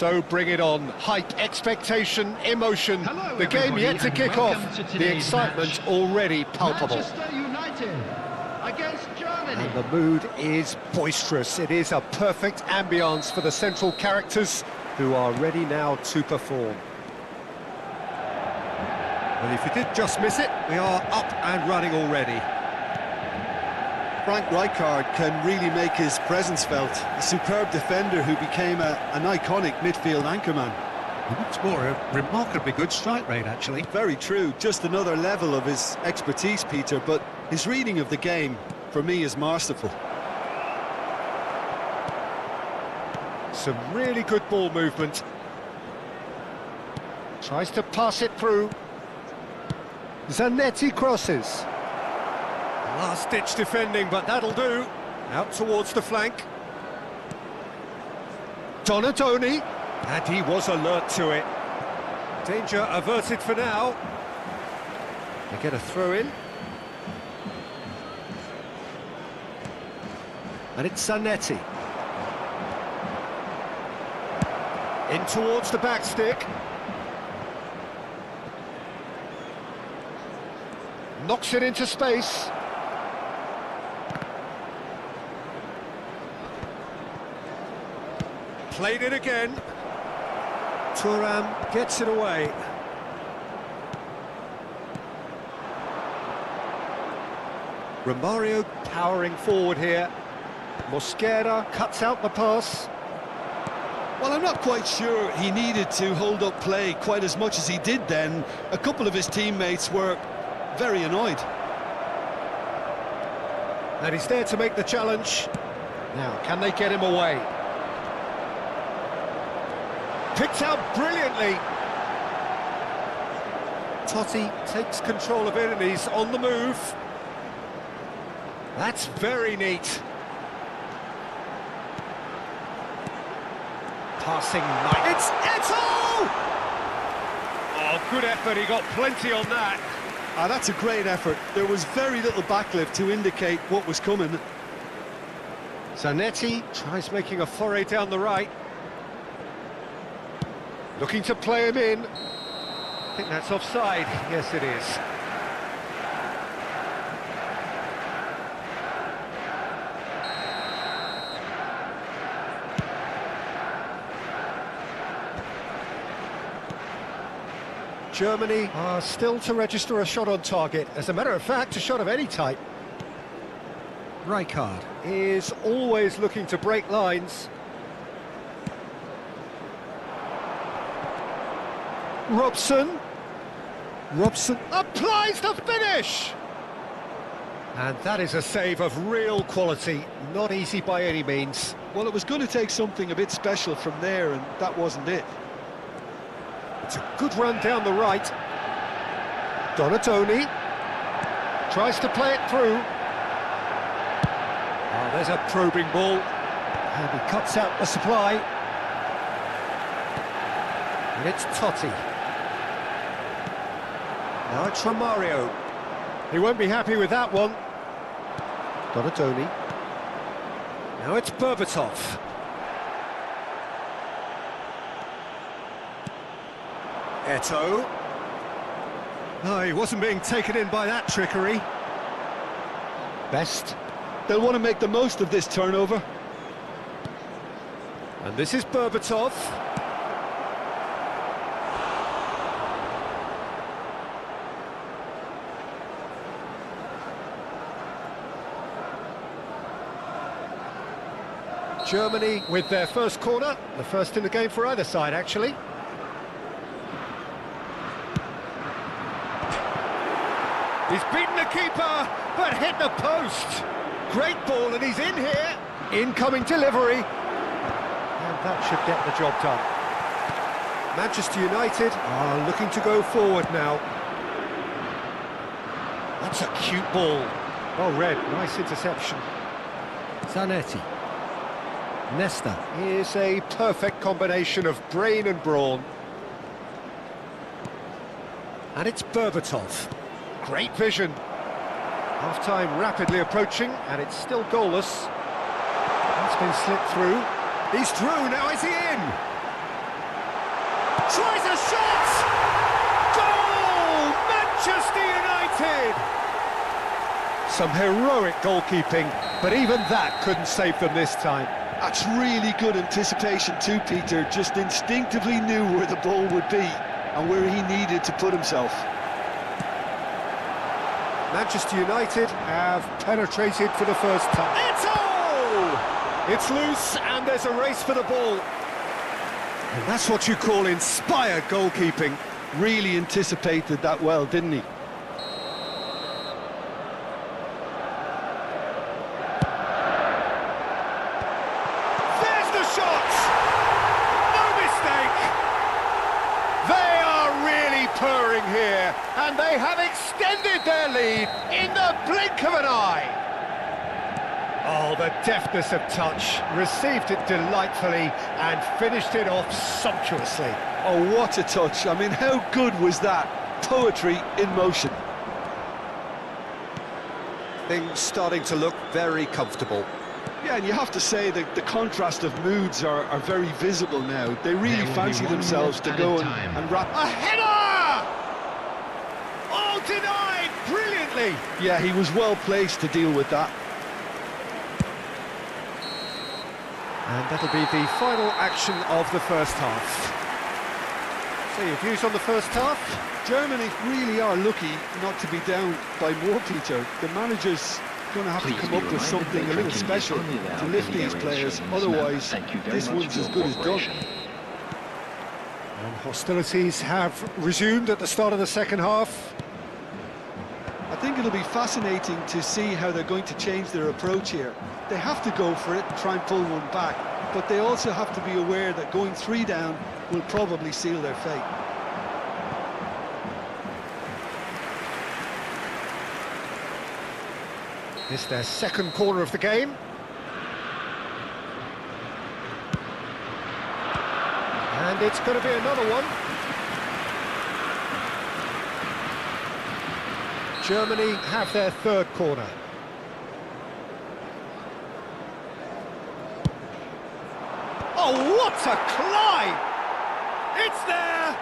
So bring it on. Hype, expectation, emotion. Hello, the game everybody, yet to kick off. The excitement match. already palpable. Manchester United against Germany. And the mood is boisterous. It is a perfect ambience for the central characters who are ready now to perform. Well, if you did just miss it, we are up and running already. Frank Rijkaard can really make his presence felt. A superb defender who became an iconic midfield anchorman. What's more, a remarkably good strike rate, actually. Very true, just another level of his expertise, Peter, but his reading of the game, for me, is masterful. Some really good ball movement. Tries to pass it through. Zanetti crosses. Last-ditch defending, but that'll do. Out towards the flank. Donadoni. And he was alert to it. Danger averted for now. They get a throw-in. And it's Zanetti. In towards the back stick. Knocks it into space. Played it again. Thuram gets it away. Romario powering forward here. Mosquera cuts out the pass. Well, I'm not quite sure he needed to hold up play quite as much as he did then. A couple of his teammates were very annoyed. And he's there to make the challenge. Now, can they get him away? Picked out brilliantly. Totti takes control of it and he's on the move. That's very neat. Passing night. It's Eto'o! Oh, good effort. He got plenty on that. That's a great effort. There was very little backlift to indicate what was coming. Zanetti tries making a foray down the right. Looking to play him in. I think that's offside. Yes, it is. Germany are still to register a shot on target. As a matter of fact, a shot of any type. Rijkaard is always looking to break lines. Robson applies the finish! And that is a save of real quality, not easy by any means. Well, it was going to take something a bit special from there, and that wasn't it. It's a good run down the right. Donadoni tries to play it through. Oh, there's a probing ball. And he cuts out the supply. And it's Totti. Now it's Romario. He won't be happy with that one. Donadoni. Now it's Berbatov. Eto'o. No, he wasn't being taken in by that trickery. Best. They'll want to make the most of this turnover. And this is Berbatov. Germany with their first corner, the first in the game for either side, actually. He's beaten the keeper, but hit the post. Great ball, and he's in here. Incoming delivery. And that should get the job done. Manchester United are looking to go forward now. That's a cute ball. Well read, nice interception. Zanetti. Nesta. Here's a perfect combination of brain and brawn. And it's Berbatov. Great vision. Half-time rapidly approaching, and it's still goalless. It's been slipped through. He's through, now is he in? Tries a shot! Goal! Manchester United! Some heroic goalkeeping, but even that couldn't save them this time. That's really good anticipation too, Peter. Just instinctively knew where the ball would be and where he needed to put himself. Manchester United have penetrated for the first time. It's loose, and there's a race for the ball. And that's what you call inspired goalkeeping. Really anticipated that well, didn't he? There's the shot! No mistake! They are really purring here, and they have extended their lead in the blink of an eye. Oh, the deftness of touch, received it delightfully and finished it off sumptuously. Oh, what a touch. I mean, how good was that? Poetry in motion. Things starting to look very comfortable. Yeah, and you have to say that the contrast of moods are very visible now. They really fancy themselves to go and wrap... A header! Oh, denied brilliantly! Yeah, he was well placed to deal with that. And that'll be the final action of the first half. So your views on the first half? Germany really are lucky not to be down by more, Peter. The manager's going to have to come up with something a little special to lift these players, otherwise this one's as good as done. And hostilities have resumed at the start of the second half. I think it'll be fascinating to see how they're going to change their approach here. They have to go for it and try and pull one back, but they also have to be aware that going 3 down will probably seal their fate. It's their second corner of the game. And it's going to be another one. Germany have their third corner. Oh, what a climb! It's there!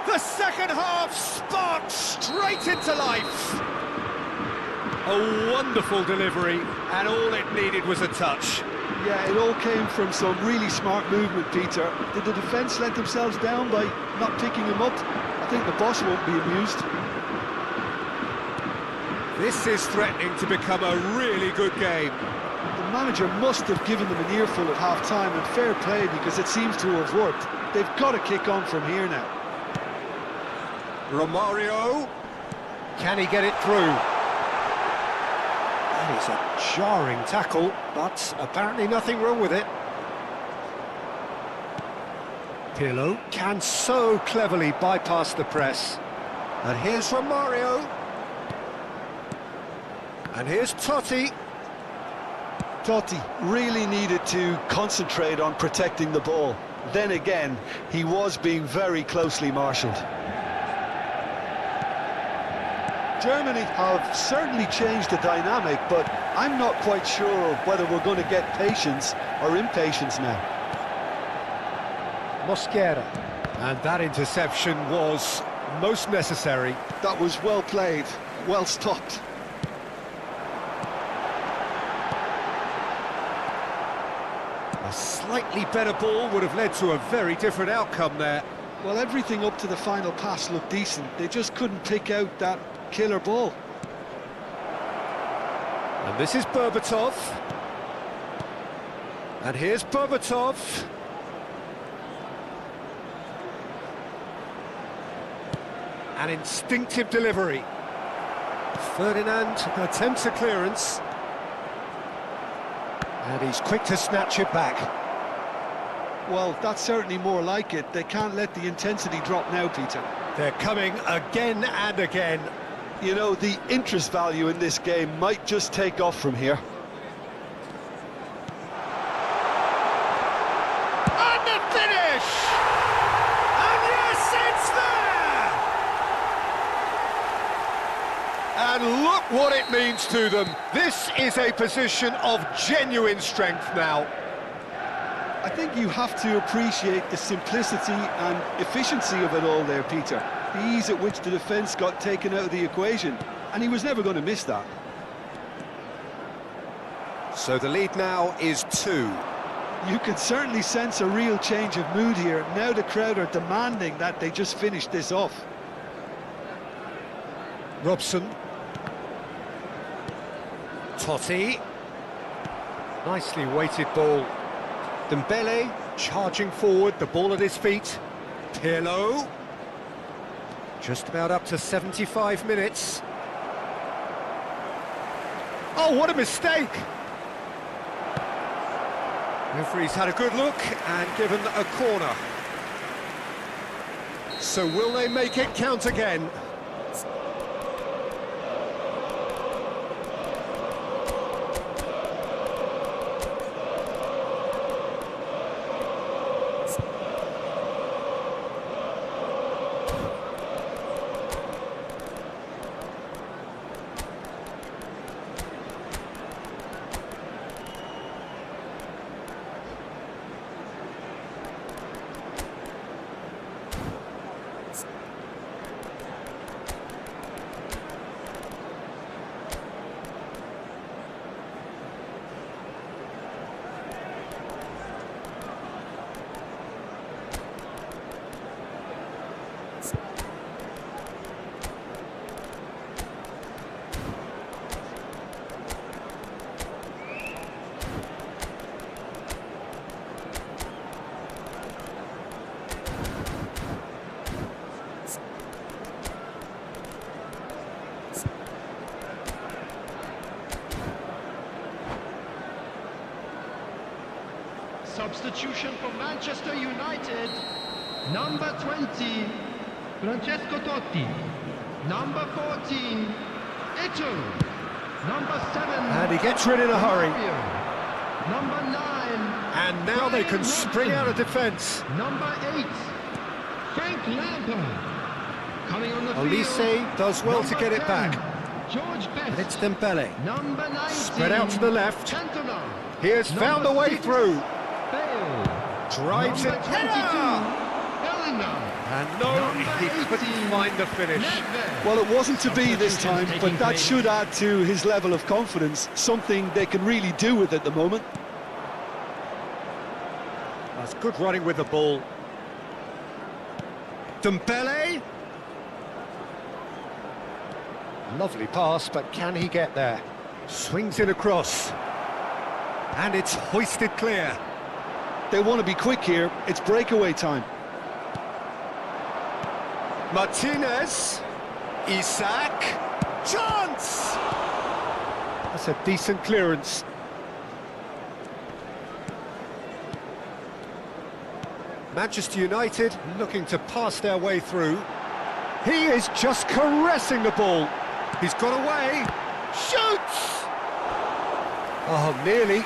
The second half sparked straight into life. A wonderful delivery, and all it needed was a touch. Yeah, it all came from some really smart movement, Peter. Did the defence let themselves down by not picking him up? I think the boss won't be amused. This is threatening to become a really good game. The manager must have given them an earful at half-time, and fair play, because it seems to have worked. They've got to kick on from here now. Romario, can he get it through? That is a jarring tackle, but apparently nothing wrong with it. Pirlo can so cleverly bypass the press. And here's Romario. And here's Totti. Totti really needed to concentrate on protecting the ball. Then again, he was being very closely marshalled. Germany have certainly changed the dynamic, but I'm not quite sure whether we're going to get patience or impatience now. Mosquera. And that interception was most necessary. That was well played, well stopped. A slightly better ball would have led to a very different outcome there. Well, everything up to the final pass looked decent. They just couldn't pick out that killer ball. And this is Berbatov. And here's Berbatov. An instinctive delivery. Ferdinand attempts a clearance. And he's quick to snatch it back. Well, that's certainly more like it. They can't let the intensity drop now, Peter. They're coming again and again. You know, the interest value in this game might just take off from here. And the finish! And yes, it's there! And look what it means to them. This is a position of genuine strength now. I think you have to appreciate the simplicity and efficiency of it all there, Peter. The ease at which the defence got taken out of the equation, and he was never going to miss that. So the lead now is 2. You can certainly sense a real change of mood here. Now the crowd are demanding that they just finish this off. Robson. Totti. Nicely weighted ball. Dembele charging forward, the ball at his feet. Pirlo. Just about up to 75 minutes. Oh, what a mistake! Referee's had a good look and given a corner. So will they make it count again? Substitution for Manchester United. Number 20, Francesco Totti. Number 14, Ito. Number 7. And he gets rid in a hurry. Number 9. And now they can spring out of defence. Number 8, Frank Lampard. Coming on the field. Olise does well to get it back. George Best. And it's Dembele. Number 19. Spread out to the left. Cantona. He has found a way through. Drives it. And no, he couldn't find the finish. Well, it wasn't to be this time, but that should add to his level of confidence, something they can really do with at the moment. That's good running with the ball. Dembele. Lovely pass, but can he get there? Swings it across. And it's hoisted clear. They want to be quick here. It's breakaway time. Martinez. Isak. Chance! That's a decent clearance. Manchester United looking to pass their way through. He is just caressing the ball. He's got away. Shoots! Oh, nearly,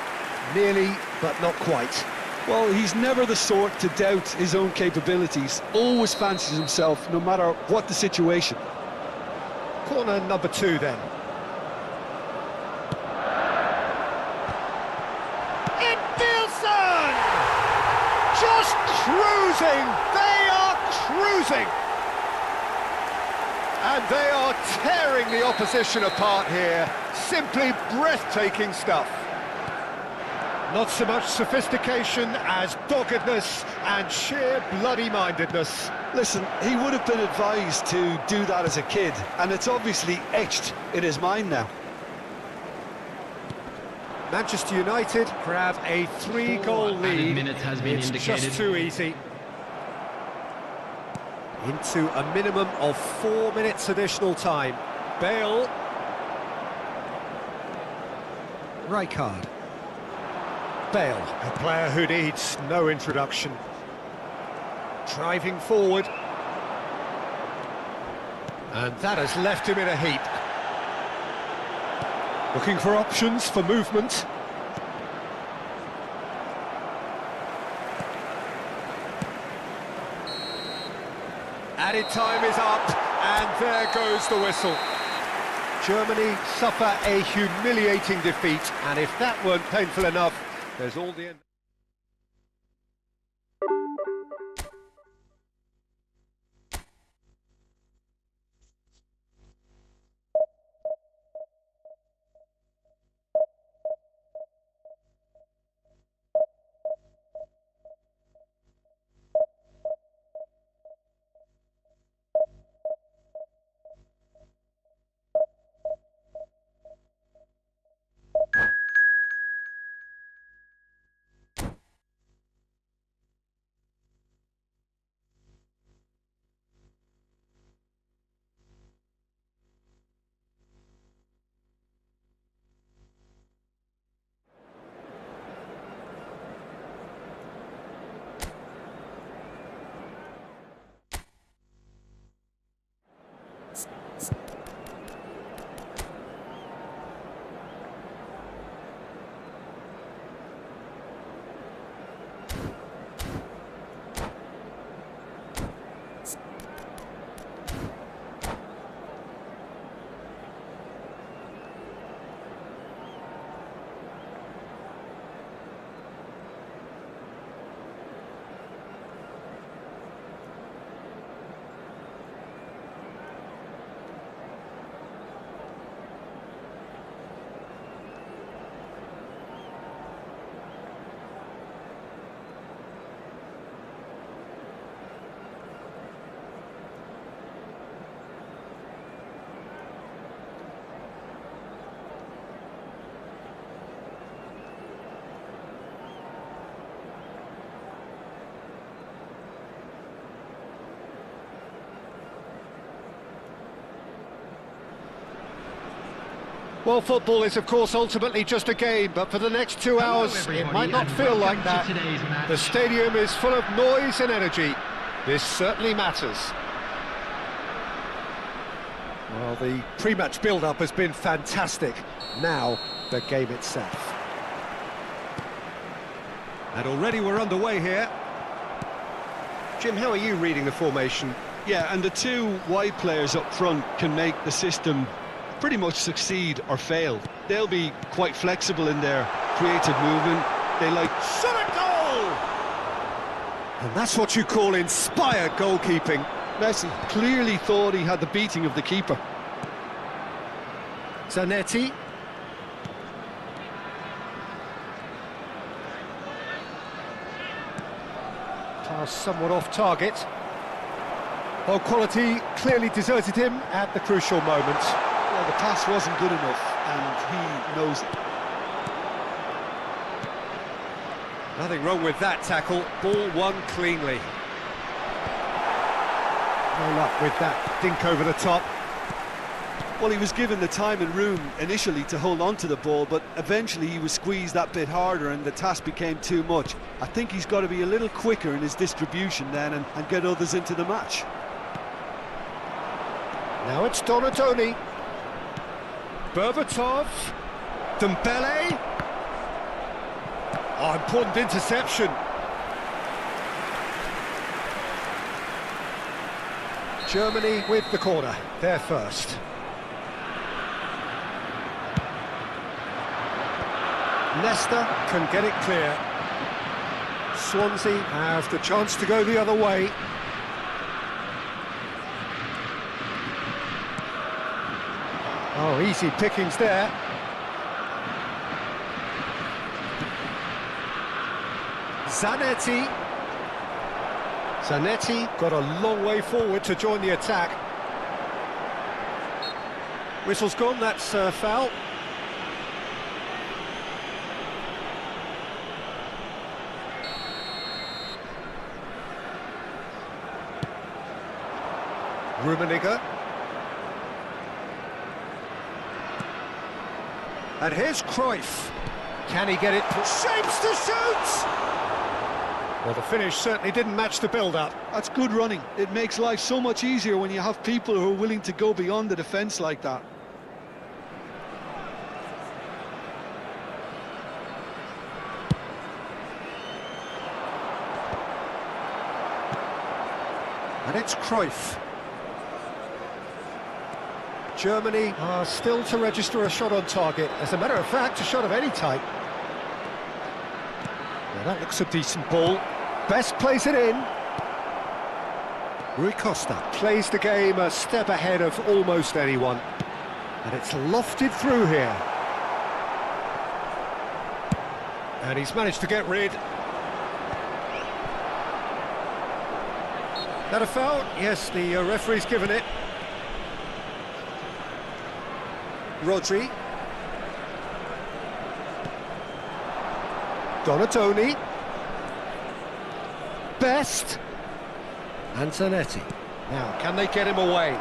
but not quite. Well, he's never the sort to doubt his own capabilities. Always fancies himself, no matter what the situation. Corner number 2 then. Nilsson! Just cruising! They are cruising! And they are tearing the opposition apart here. Simply breathtaking stuff. Not so much sophistication as doggedness and sheer bloody-mindedness. Listen, he would have been advised to do that as a kid, and it's obviously etched in his mind now. Manchester United grab a 3-goal Four added lead. minutes has been It's indicated. just too easy. Into a minimum of 4 minutes additional time. Bale. Right card. Bale, a player who needs no introduction. Driving forward. And that has left him in a heap. Looking for options for movement. Added time is up, and there goes the whistle. Germany suffer a humiliating defeat, and if that weren't painful enough, there's all the end. Well, football is, of course, ultimately just a game, but for the next 2 hours, it might not feel like that. The stadium is full of noise and energy. This certainly matters. Well, the pre-match build-up has been fantastic. Now, the game itself. And already we're underway here. Jim, how are you reading the formation? Yeah, and the two wide players up front can make the system pretty much succeed or fail. They'll be quite flexible in their creative movement. They like... Shot a goal! And that's what you call inspired goalkeeping. Messi clearly thought he had the beating of the keeper. Zanetti. Pass somewhat off target. Well, quality clearly deserted him at the crucial moment. Well, the pass wasn't good enough, and he knows it. Nothing wrong with that tackle. Ball won cleanly. No luck with that dink over the top. Well, he was given the time and room initially to hold on to the ball, but eventually he was squeezed that bit harder and the task became too much. I think he's got to be a little quicker in his distribution then and get others into the match. Now it's Donatoni. Berbatov. Dembele. Oh, important interception. Germany with the corner. They're first. Leicester can get it clear. Swansea have the chance to go the other way. Oh, easy pickings there. Zanetti. Zanetti got a long way forward to join the attack. Whistle's gone, that's foul. Rummenigge. And here's Cruyff. Can he get it? Shapes to shoot! Well, the finish certainly didn't match the build-up. That's good running. It makes life so much easier when you have people who are willing to go beyond the defence like that. And it's Cruyff. Germany are still to register a shot on target. As a matter of fact, a shot of any type. Well, that looks a decent ball. Best plays it in. Rui Costa plays the game a step ahead of almost anyone. And it's lofted through here. And he's managed to get rid. That a foul? Yes, the referee's given it. Rodri. Donatoni. Best. And Zanetti. Now, can they get him away?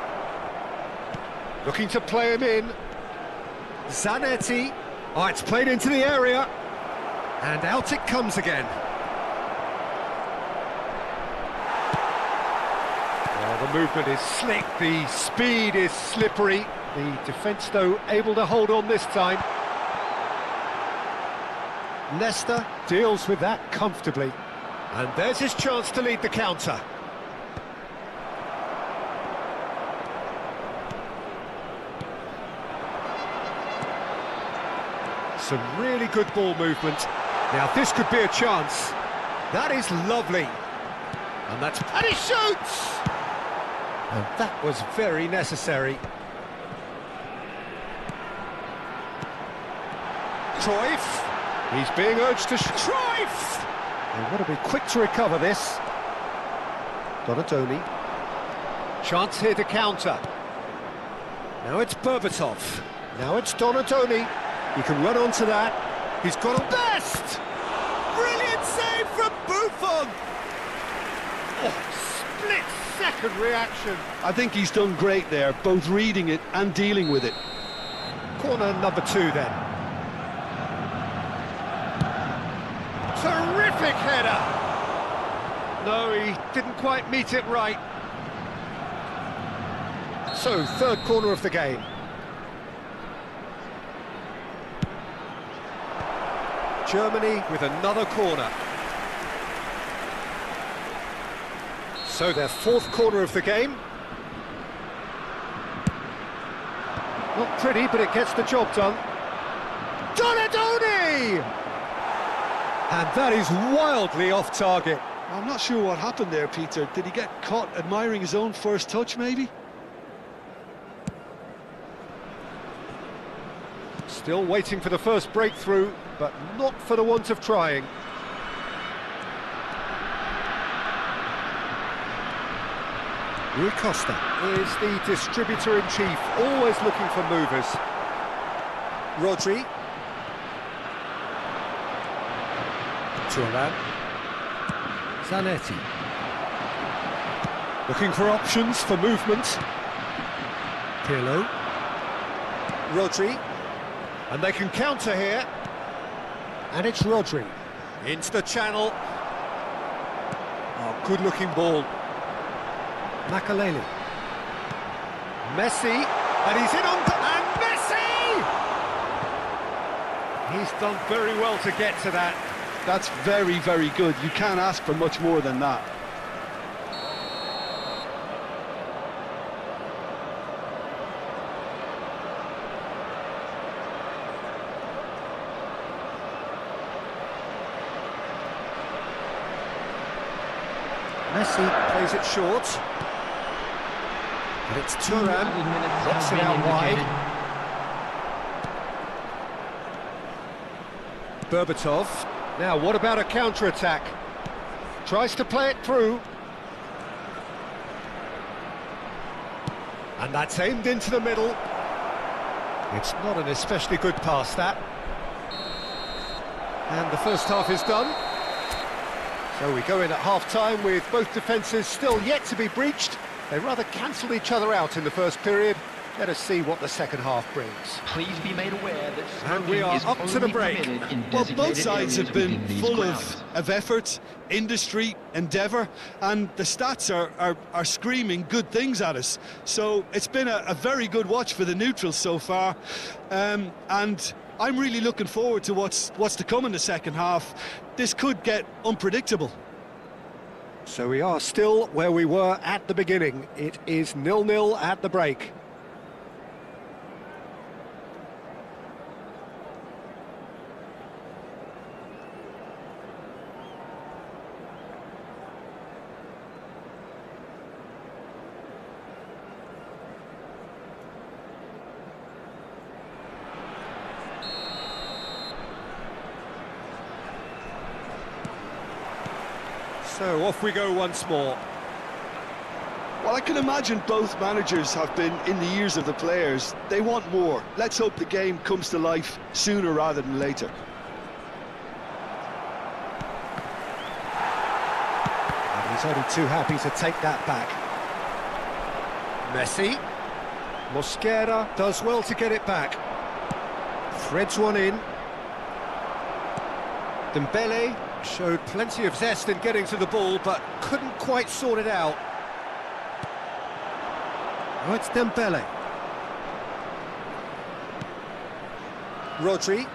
Looking to play him in. Zanetti. Oh, it's played into the area. And out it comes again. Oh, the movement is slick, the speed is slippery. The defence, though, able to hold on this time. Nesta deals with that comfortably. And there's his chance to lead the counter. Some really good ball movement. Now, this could be a chance. That is lovely. And he shoots! And that was very necessary. Cruyff. He's being urged to Cruyff! They want to be quick to recover this. Donatoni. Chance here to counter. Now it's Berbatov. Now it's Donatoni. He can run onto that. He's got a best! Brilliant save from Buffon! Oh, split-second reaction. I think he's done great there, both reading it and dealing with it. Corner number 2 then. Terrific header! No, he didn't quite meet it right. So, third corner of the game. Germany with another corner. So their fourth corner of the game. Not pretty, but it gets the job done. Donadoni! And that is wildly off target. I'm not sure what happened there, Peter. Did he get caught admiring his own first touch, maybe? Still waiting for the first breakthrough, but not for the want of trying. Rui Costa is the distributor-in-chief, always looking for movers. Rodri. Thuram. Zanetti. Looking for options for movement. Pirlo. Rodri. And they can counter here. And it's Rodri. Into the channel. Oh, good-looking ball. Makaleli. Messi. And he's in on... And Messi! He's done very well to get to that. That's very, very good. You can't ask for much more than that. Messi plays it short. And it's Thuram. Drops it out wide. Berbatov. Now, what about a counter-attack? Tries to play it through. And that's aimed into the middle. It's not an especially good pass, that. And the first half is done. So we go in at half-time with both defences still yet to be breached. They rather cancelled each other out in the first period. Let us see what the second half brings. Please be made aware that And we are up to the break. Well, both sides have been full of effort, industry, endeavour, and the stats are screaming good things at us. So it's been a very good watch for the neutrals so far, and I'm really looking forward to what's to come in the second half. This could get unpredictable. So we are still where we were at the beginning. It is 0-0 at the break. So off we go once more. Well, I can imagine both managers have been in the ears of the players. They want more. Let's hope the game comes to life sooner rather than later. And he's only too happy to take that back. Messi. Mosquera does well to get it back. Threads one in. Dembele showed plenty of zest in getting to the ball, but couldn't quite sort it out. Oh, it's Dembele. Rodri.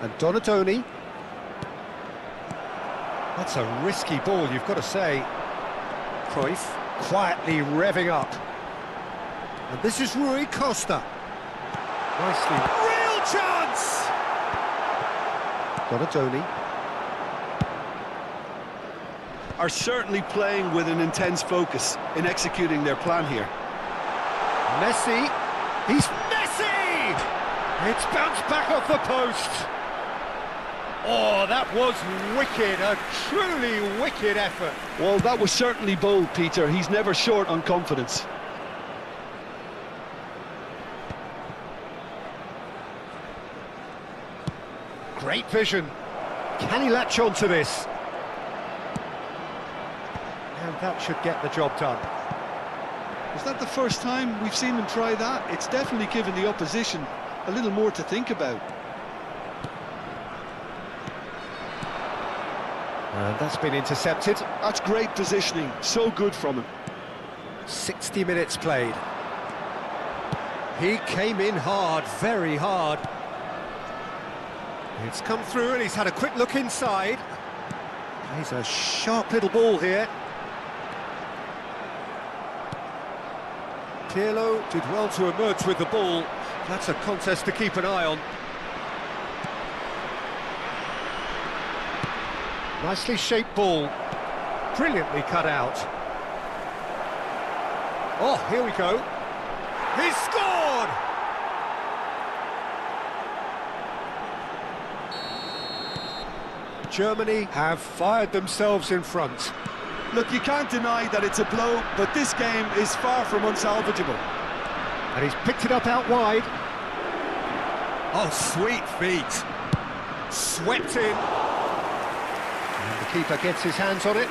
And Donatoni. That's a risky ball, you've got to say. Cruyff quietly revving up. And this is Rui Costa. Nicely. Real chance! Donatoni. Are certainly playing with an intense focus in executing their plan here. Messi. He's Messi! It's bounced back off the post. Oh, that was wicked, a truly wicked effort. Well, that was certainly bold, Peter. He's never short on confidence. Great vision. Can he latch on to this? And that should get the job done. Is that the first time we've seen them try that? It's definitely given the opposition a little more to think about. And that's been intercepted. That's great positioning, so good from him. 60 minutes played. He came in hard, very hard. It's come through and he's had a quick look inside. He's a sharp little ball here. Pirlo did well to emerge with the ball. That's a contest to keep an eye on. Nicely shaped ball. Brilliantly cut out. Oh, here we go. He scored! Germany have fired themselves in front. Look, you can't deny that it's a blow, but this game is far from unsalvageable. And he's picked it up out wide. Oh, sweet feet. Swept in. And the keeper gets his hands on it.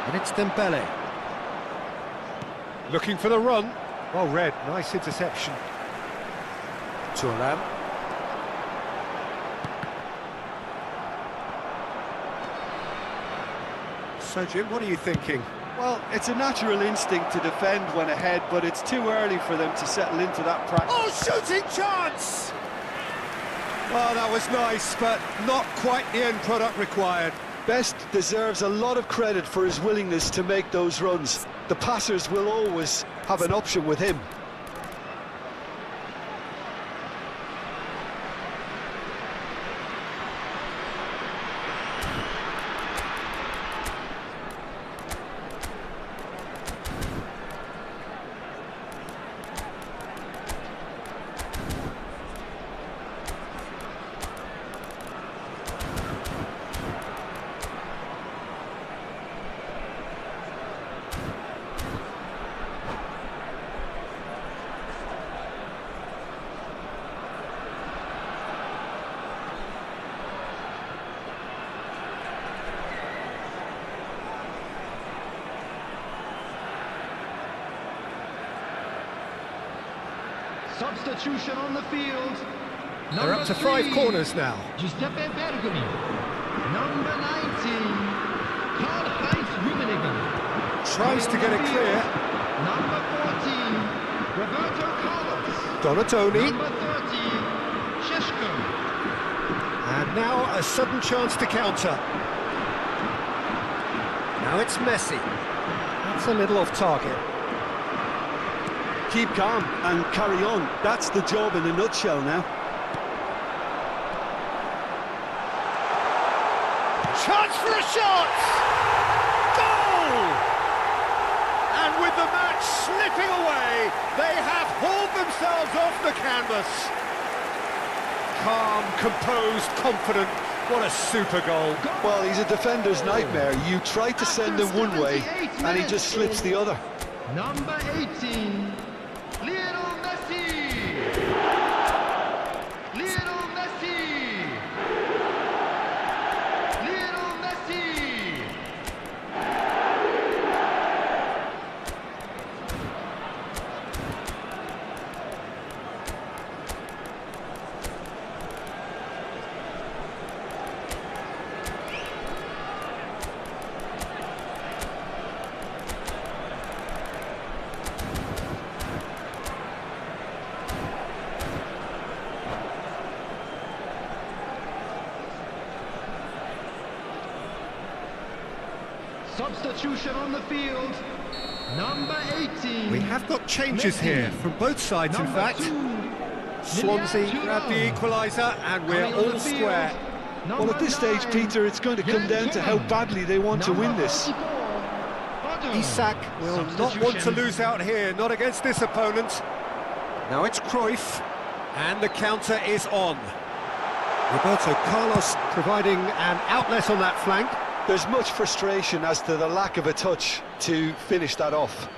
And it's Dembele. Looking for the run. Well read, nice interception. Thuram. So Jim, what are you thinking? Well, it's a natural instinct to defend when ahead, but it's too early for them to settle into that practice. Oh, shooting chance! Oh, that was nice, but not quite the end product required. Best deserves a lot of credit for his willingness to make those runs. The passers will always have an option with him. Substitution on the field. They're up to 5 corners now. Giuseppe Bergomi. Number 19. Karl-Heinz Rummenigge. Tries to get it clear. Number 14. Roberto Carlos. Donatoni. Number 30. Sheshko. And now a sudden chance to counter. Now it's Messi. That's a little off target. Keep calm and carry on. That's the job in a nutshell now. Chance for a shot! Goal! And with the match slipping away, they have hauled themselves off the canvas. Calm, composed, confident. What a super goal. Well, he's a defender's nightmare. You try to send him one way, and he just slips the other. Number 18. Lionel Messi. Lionel Messi. Lionel Messi. Substitution on the field. Number 18. We have got changes Messi. here from both sides, in Number fact. 2. Swansea Lilian grabbed the Thuram. equaliser, and we're Coming on all the field. square. Well, at this stage, Peter, it's going to come down to how badly they want to win this. Isak will not want to lose out here, not against this opponent. Now it's Cruyff, and the counter is on. Roberto Carlos providing an outlet on that flank. There's much frustration as to the lack of a touch to finish that off.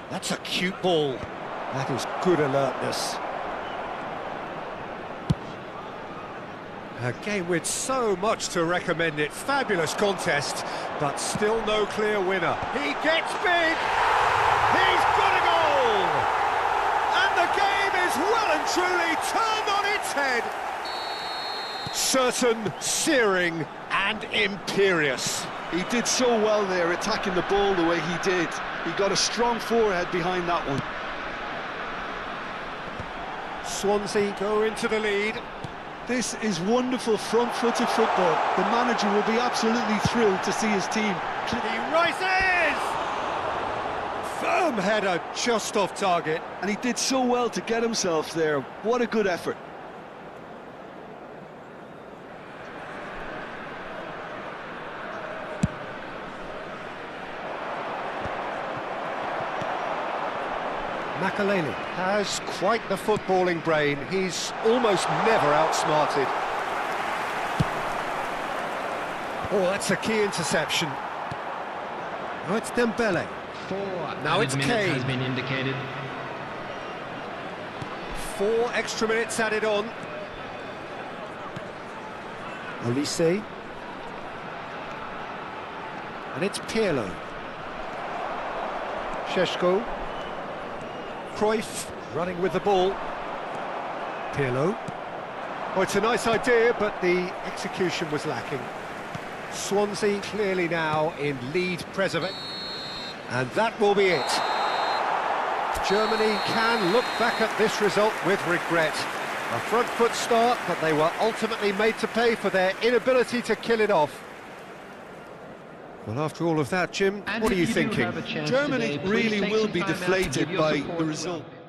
That's a cute ball. That is good alertness. A game with so much to recommend it. Fabulous contest, but still no clear winner. He gets big. He's got a goal. And the game is well and truly turned on its head. Certain, searing, and imperious. He did so well there, attacking the ball the way he did. He got a strong forehead behind that one. Swansea go into the lead. This is wonderful front-footed football. The manager will be absolutely thrilled to see his team. He rises! Firm header, just off target. And he did so well to get himself there. What a good effort. Makaleli has quite the footballing brain. He's almost never outsmarted. Oh, that's a key interception. Now it's Dembele. Now it's Kane. Has been indicated. 4 extra minutes added on. Olise. And it's Pirlo. Sheshko. Cruyff running with the ball. Pirlo. Oh, it's a nice idea, but the execution was lacking. Swansea clearly now in lead preservation. And that will be it. Germany can look back at this result with regret. A front foot start, but they were ultimately made to pay for their inability to kill it off. Well, after all of that, Jim, And what are if you do thinking? have a chance Germany today, please really take will some be time out to deflated give your by support the as result. well.